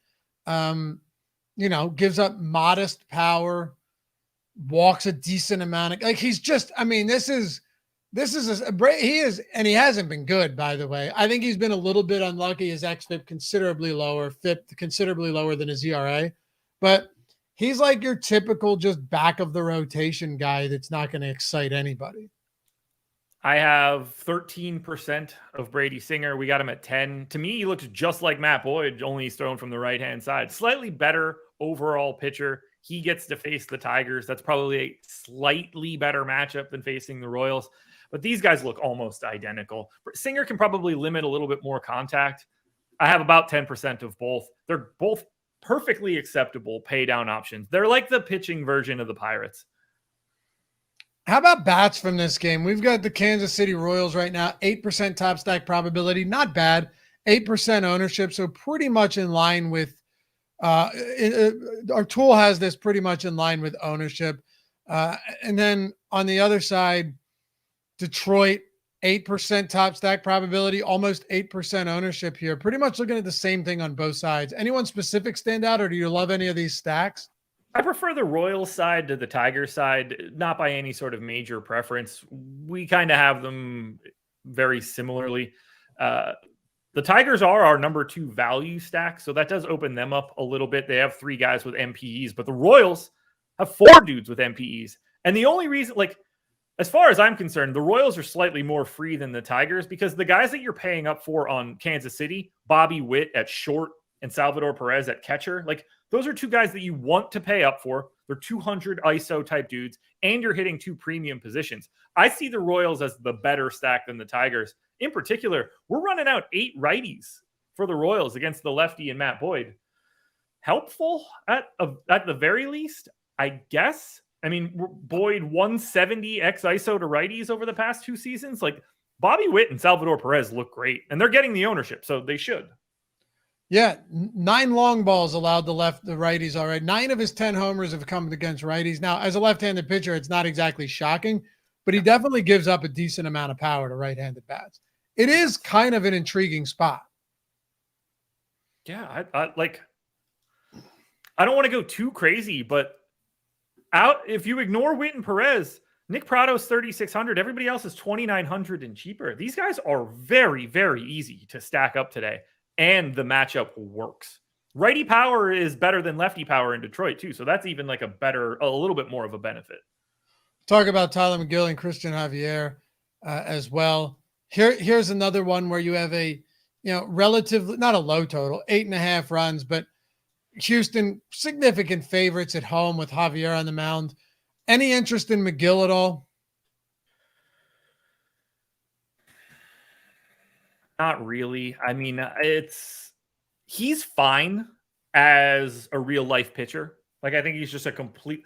gives up modest power, walks a decent amount. He's just, I mean, he hasn't been good, by the way. I think he's been a little bit unlucky. His xFIP considerably lower, FIP considerably lower than his ERA, but he's like your typical just back of the rotation guy that's not going to excite anybody. I have 13% of Brady Singer. We got him at 10. To me, he looks just like Matt Boyd, only he's thrown from the right-hand side. Slightly better overall pitcher. He gets to face the Tigers. That's probably a slightly better matchup than facing the Royals. But these guys look almost identical. Singer can probably limit a little bit more contact. I have about 10% of both. They're both perfectly acceptable pay down options. They're like the pitching version of the Pirates. How about bats from this game? We've got the Kansas City Royals right now, 8% top stack probability. Not bad. 8% ownership. So pretty much in line with our tool has this pretty much in line with ownership. And then on the other side, Detroit, 8% top stack probability, almost 8% ownership here. Pretty much looking at the same thing on both sides. Anyone specific stand out, or do you love any of these stacks? I prefer the Royals side to the Tigers side, not by any sort of major preference. We kind of have them very similarly. The Tigers are our number 2 value stack, so that does open them up a little bit. They have 3 guys with MPEs, but the Royals have 4 dudes with MPEs. And the only reason, like, as far as I'm concerned, the Royals are slightly more free than the Tigers because the guys that you're paying up for on Kansas City, Bobby Witt at short and Salvador Perez at catcher, like, those are 2 guys that you want to pay up for. They're 200 ISO type dudes, and you're hitting 2 premium positions. I see the Royals as the better stack than the Tigers. In particular, we're running out 8 righties for the Royals against the lefty and Matt Boyd. Helpful at the very least, I guess. I mean, Boyd 170 x ISO to righties over the past 2 seasons. Like, Bobby Witt and Salvador Perez look great, and they're getting the ownership, so they should. Yeah, 9 long balls allowed the righties all right. 9 of his 10 homers have come against righties. Now, as a left-handed pitcher, it's not exactly shocking, but he definitely gives up a decent amount of power to right-handed bats. It is kind of an intriguing spot. Yeah, I don't want to go too crazy, but if you ignore Witt and Perez, Nick Prado's 3,600. Everybody else is 2,900 and cheaper. These guys are very, very easy to stack up today. And the matchup works. Righty power is better than lefty power in Detroit too. So that's even like a little bit more of a benefit. Talk about Tyler McGill and Christian Javier as well. Here's another one where you have a, relatively, not a low total, 8.5 runs, but Houston significant favorites at home with Javier on the mound. Any interest in McGill at all? Not really. I mean, he's fine as a real life pitcher. Like, I think he's just a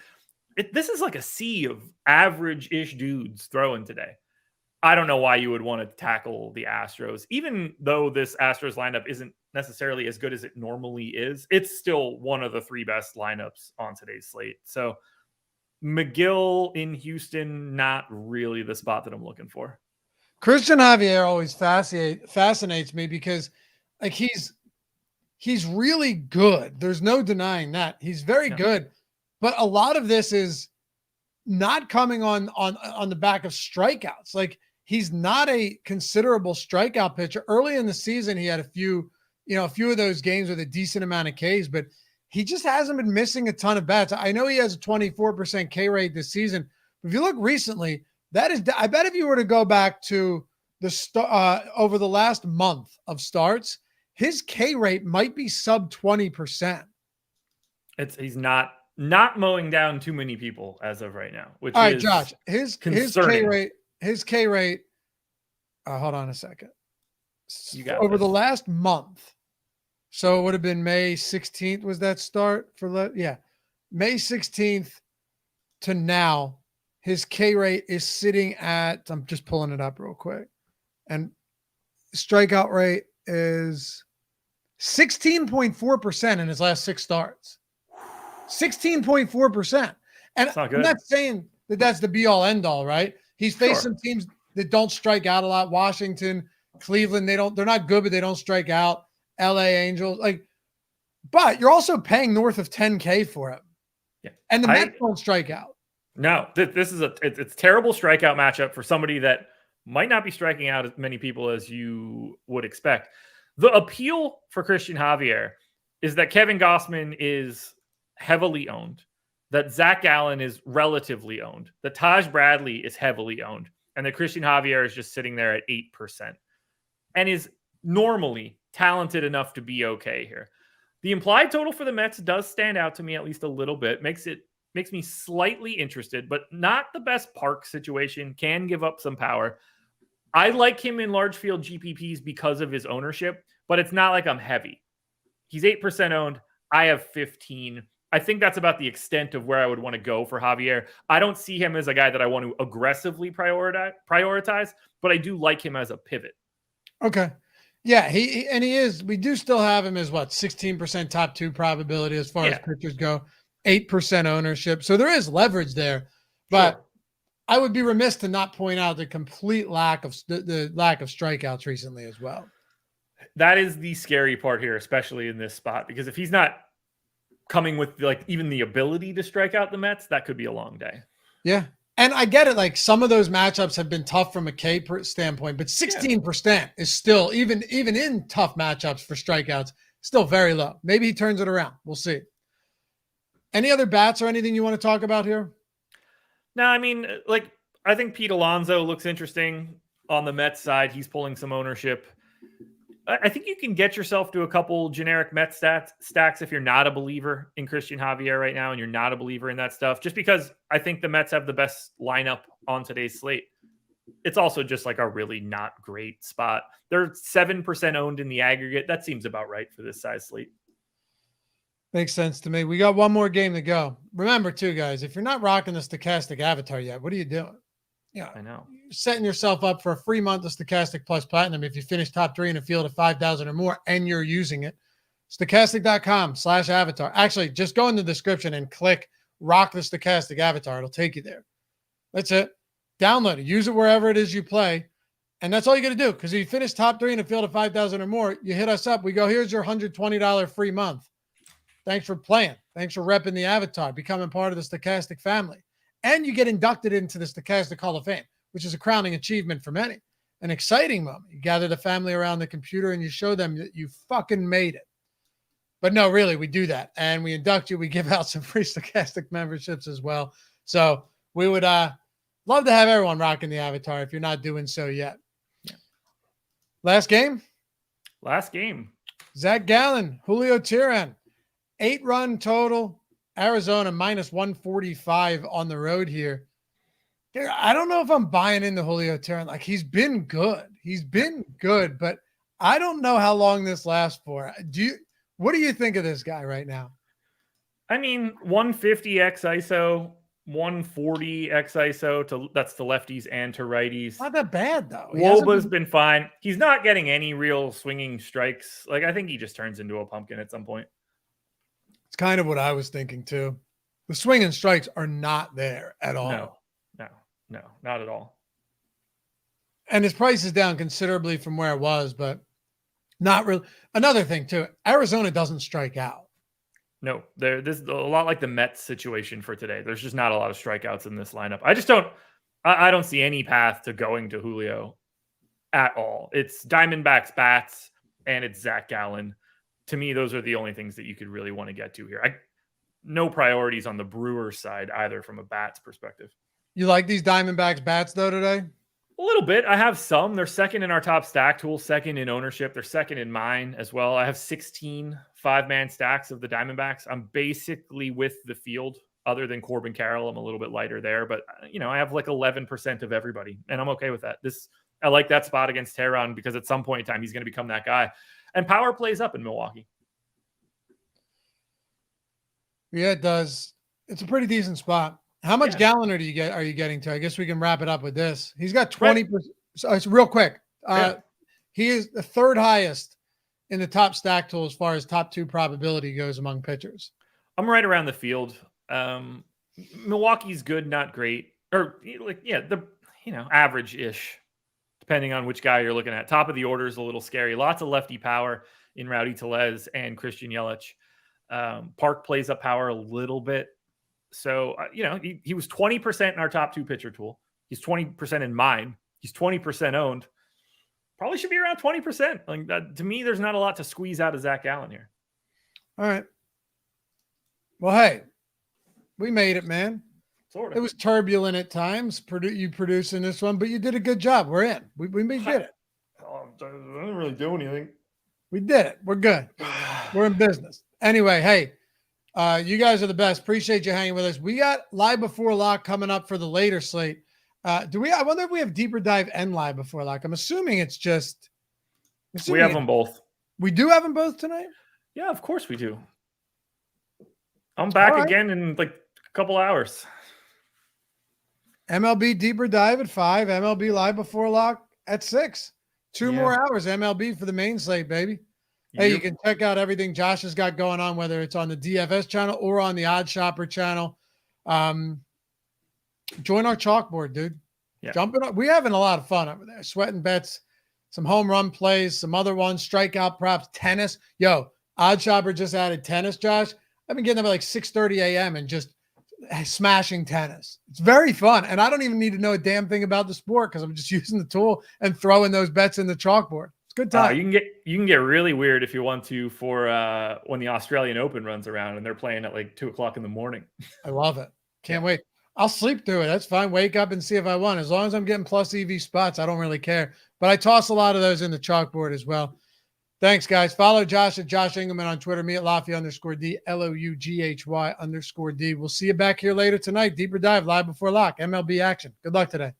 this is like a sea of average-ish dudes throwing today. I don't know why you would want to tackle the Astros. Even though this Astros lineup isn't necessarily as good as it normally is, it's still one of the 3 best lineups on today's slate. So McGill in Houston, not really the spot that I'm looking for. Christian Javier always fascinates me because, like, he's really good. There's no denying that. He's very good. But a lot of this is not coming on the back of strikeouts. Like, he's not a considerable strikeout pitcher. Early in the season, he had a few of those games with a decent amount of Ks, but he just hasn't been missing a ton of bats. I know he has a 24% K rate this season. But if you look recently, I bet if you were to go back to over the last month of starts, his K rate might be sub 20%. He's not mowing down too many people as of right now, which all right, is Josh, his K rate, hold on a second. Over the last month. So it would have been May 16th was that start May 16th to now. His K rate is sitting at, I'm just pulling it up real quick, and strikeout rate is 16.4% in his last 6 starts. 16.4%. And I'm not saying that that's the be all end all, right? He's faced some teams that don't strike out a lot. Washington, Cleveland, they're not good, but they don't strike out. LA Angels, but you're also paying north of 10K for him. Yeah. And the Mets don't strike out. No, this is it's terrible strikeout matchup for somebody that might not be striking out as many people as you would expect. The appeal for Christian Javier is that Kevin Gausman is heavily owned, that Zach Gallen is relatively owned, that Taj Bradley is heavily owned, and that Christian Javier is just sitting there at 8% and is normally talented enough to be okay here. The implied total for the Mets does stand out to me at least a little bit. Makes me slightly interested, but not the best park situation. Can give up some power. I like him in large field GPPs because of his ownership, but it's not like I'm heavy. He's 8% owned. I have 15. I think that's about the extent of where I would want to go for Javier. I don't see him as a guy that I want to aggressively prioritize, but I do like him as a pivot. Okay. Yeah, he is. We do still have him as 16% top 2 probability as far as pitchers go, 8% ownership. So there is leverage there, but sure. I would be remiss to not point out the complete lack of the lack of strikeouts recently as well. That is the scary part here, especially in this spot, because if he's not coming with even the ability to strike out the Mets, that could be a long day. Yeah. And I get it. Like some of those matchups have been tough from a K standpoint, but 16% is still, even in tough matchups for strikeouts, still very low. Maybe he turns it around. We'll see. Any other bats or anything you want to talk about here? No, I mean, I think Pete Alonso looks interesting on the Mets side. He's pulling some ownership. I think you can get yourself to a couple generic Mets stacks if you're not a believer in Christian Javier right now and you're not a believer in that stuff, just because I think the Mets have the best lineup on today's slate. It's also just a really not great spot. They're 7% owned in the aggregate. That seems about right for this size slate. Makes sense to me. We got one more game to go. Remember too, guys, if you're not rocking the Stochastic Avatar yet, what are you doing? Yeah, I know. You're setting yourself up for a free month of Stochastic Plus Platinum if you finish top 3 in a field of 5,000 or more and you're using it. Stochastic.com/avatar. Actually, just go in the description and click Rock the Stochastic Avatar. It'll take you there. That's it. Download it. Use it wherever it is you play. And that's all you got to do. Because if you finish top 3 in a field of 5,000 or more, you hit us up. We go, here's your $120 free month. Thanks for playing. Thanks for repping the Avatar, becoming part of the Stochastic family. And you get inducted into the Stochastic Hall of Fame, which is a crowning achievement for many. An exciting moment. You gather the family around the computer and you show them that you fucking made it. But no, really, we do that. And we induct you. We give out some free Stochastic memberships as well. So we would love to have everyone rocking the Avatar if you're not doing so yet. Yeah. Last game? Last game. Zach Gallen, Julio Teheran. 8-run total. Arizona minus 145 on the road here. I don't know if I'm buying into Julio Teheran. He's been good. He's been good, but I don't know how long this lasts for. What do you think of this guy right now? I mean, 150 x ISO, 140 x ISO that's to lefties and to righties. Not that bad though. Woba's been fine. He's not getting any real swinging strikes. I think he just turns into a pumpkin at some point. It's kind of what I was thinking too. The swing and strikes are not there at all. No, not at all. And his price is down considerably from where it was, but not really. Another thing too, Arizona doesn't strike out. No, this is a lot like the Mets situation for today. There's just not a lot of strikeouts in this lineup. I don't see any path to going to Julio at all. It's Diamondbacks bats and it's Zach Gallen. To me, those are the only things that you could really want to get to here. No priorities on the Brewers side either from a bats perspective. You like these Diamondbacks bats though today? A little bit. I have some. They're second in our top stack tool, second in ownership. They're second in mine as well. I have 16 5-man stacks of the Diamondbacks. I'm basically with the field other than Corbin Carroll. I'm a little bit lighter there, but I have 11% of everybody and I'm okay with that. I like that spot against Teheran because at some point in time, he's going to become that guy. And power plays up in Milwaukee. Yeah, it does. It's a pretty decent spot. How much Gallen are you getting to? I guess we can wrap it up with this. He's got 20%. So it's real quick. He is the third highest in the top stack tool as far as top 2 probability goes among pitchers. I'm right around the field. Milwaukee's good, not great. Or average-ish, depending on which guy you're looking at. Top of the order is a little scary. Lots of lefty power in Rowdy Tellez and Christian Yelich. Park plays up power a little bit. So, he was 20% in our top 2 pitcher tool. He's 20% in mine. He's 20% owned. Probably should be around 20%. To me, there's not a lot to squeeze out of Zach Gallen here. All right. Well, hey, we made it, man. Sort of. It was turbulent at times, you producing this one, but you did a good job. We're in. We did it. I didn't really do anything. We did it. We're good. We're in business. Anyway, hey, you guys are the best. Appreciate you hanging with us. We got Live Before Lock coming up for the later slate. I wonder if we have Deeper Dive and Live Before Lock. I'm assuming it's just. We have them both. We do have them both tonight? Yeah, of course we do. I'm back again in like a couple hours. MLB Deeper Dive at 5, MLB Live Before Lock at 6. 2 more hours, MLB for the main slate, baby. Hey, you can check out everything Josh has got going on, whether it's on the DFS channel or on the Odd Shopper channel. Join our chalkboard, dude. Yeah. Jumping up. We're having a lot of fun over there. Sweating bets, some home run plays, some other ones, strikeout props, tennis. Yo, Odd Shopper just added tennis, Josh. I've been getting up at like 6:30 a.m. and just smashing tennis. It's very fun. And I don't even need to know a damn thing about the sport because I'm just using the tool and throwing those bets in the chalkboard. It's a good time. You can get really weird if you want to for when the Australian Open runs around and they're playing at like 2:00 in the morning. I love it. Can't wait. I'll sleep through it. That's fine. Wake up and see if I won. As long as I'm getting plus EV spots, I don't really care. But I toss a lot of those in the chalkboard as well. Thanks, guys. Follow Josh at Josh Engleman on Twitter, me at Lafy_D, LOUGHY_D. We'll see you back here later tonight. Deeper Dive, Live Before Lock, MLB action. Good luck today.